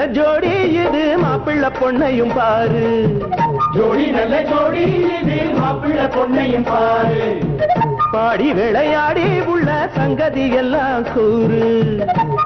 நல்ல ஜோடி இது மாப்பிள்ள பொண்ணையும் பாரு. ஜோடி நல்ல ஜோடி இது மாப்பிள்ள பொண்ணையும் பாரு. பாடி விளையாடி உள்ள சங்கதி எல்லாம் கூறு.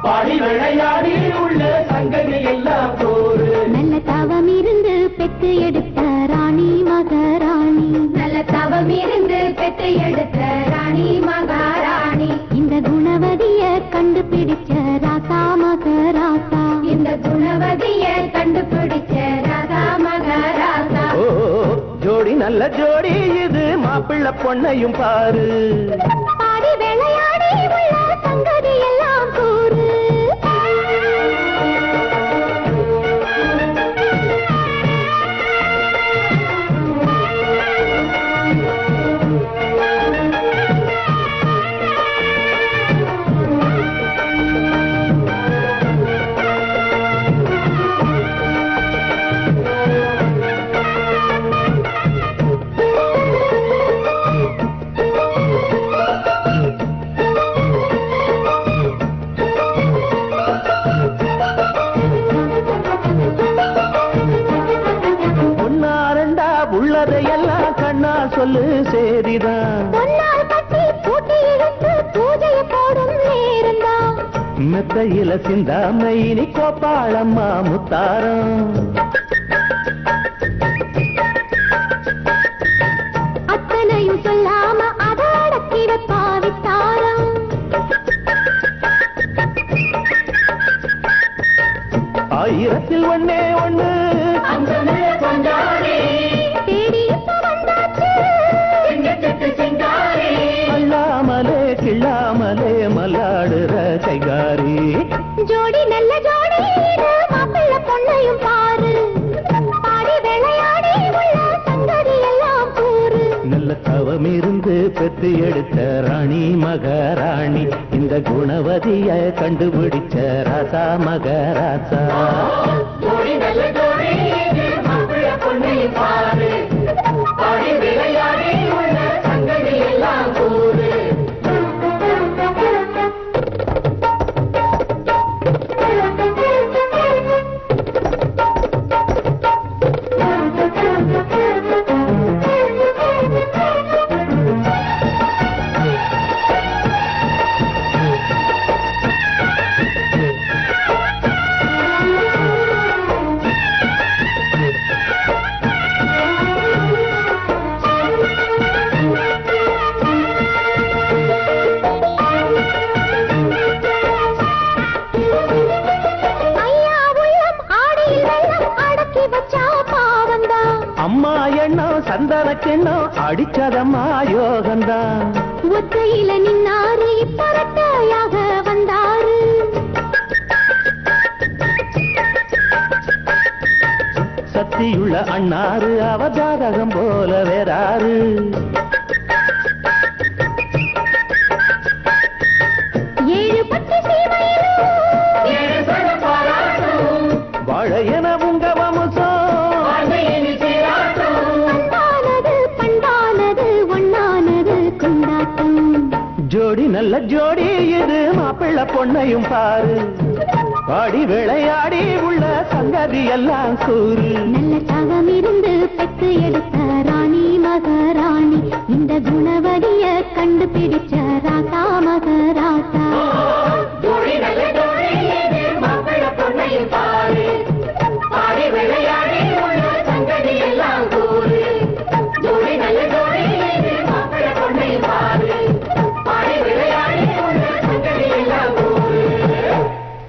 பாடி விளையாடி உள்ள சங்கதி எல்லாம் கூறு. நல்ல தவம் இருந்து பெற்று எடுத்த ராணி மகாராணி. நல்ல தவம் இருந்து பெற்று எடுத்த ராணி மகாராணி. இந்த குணவதிய கண்டுபிடிச்ச ராசா மகராசா. இந்த குணவதிய கண்டுபிடிச்ச ராசா மகராசா. ஓ ஜோடி நல்ல ஜோடி இது மாப்பிள்ள பொண்ணையும் பாரு. பாடி விளையாடி உள்ள சங்கதி எல்லாம் கூறு. உள்ளதையெல்லாம் கண்ணா சொல்லு சேரிதான். மெத்தையில சிந்தாம இனி கோப்பாளம்மா முத்தாரம். அத்தனையும் சொல்லாம அடக்கி வைப்பாவித்தாரம். ஆயிரத்தில் ஒன்னே ஒண்ணு அல்லாமலே கிள்ளாமலே மல்லாடுற கைகாரி. ஜோடி நல்ல ஜோடி மாப்பிள்ள பொண்ணையும் பாரு. பாடி விளையாடி உள்ள சங்கதி எல்லாம் கூறு. நல்ல தவம் இருந்து பெற்று எடுத்த ராணி மகாராணி. இந்த குணவதிய கண்டுபிடிச்ச ராசா மகராசா. ஜோடி நல்ல ஜோடி மாப்பிள்ள பொண்ணையும் பாரு. பாடி விளையாடி உள்ள சங்கதி எல்லாம் கூறு. அம்மா எண்ணம் சந்தனக்கெண்ணம் அடிச்சதம்மா யோகந்தான். ஒத்தையில நின்னாரு இப்பரட்டையாக வந்தாரு. சக்தியுள்ள அண்ணாரு அவஜாதகம் போல வேறாரு. ஏழு பட்டு வாழையன உங்க வம்சம். ஜோடி நல்ல ஜோடி இது மாப்பிள்ள பொண்ணையும் பாரு. பாடி விளையாடி உள்ள சங்கதி எல்லாம் கூறு. நல்ல தவம் இருந்து பெற்று எடுத்த ராணி மகாராணி. இந்த குணவதிய கண்டுபிடித்த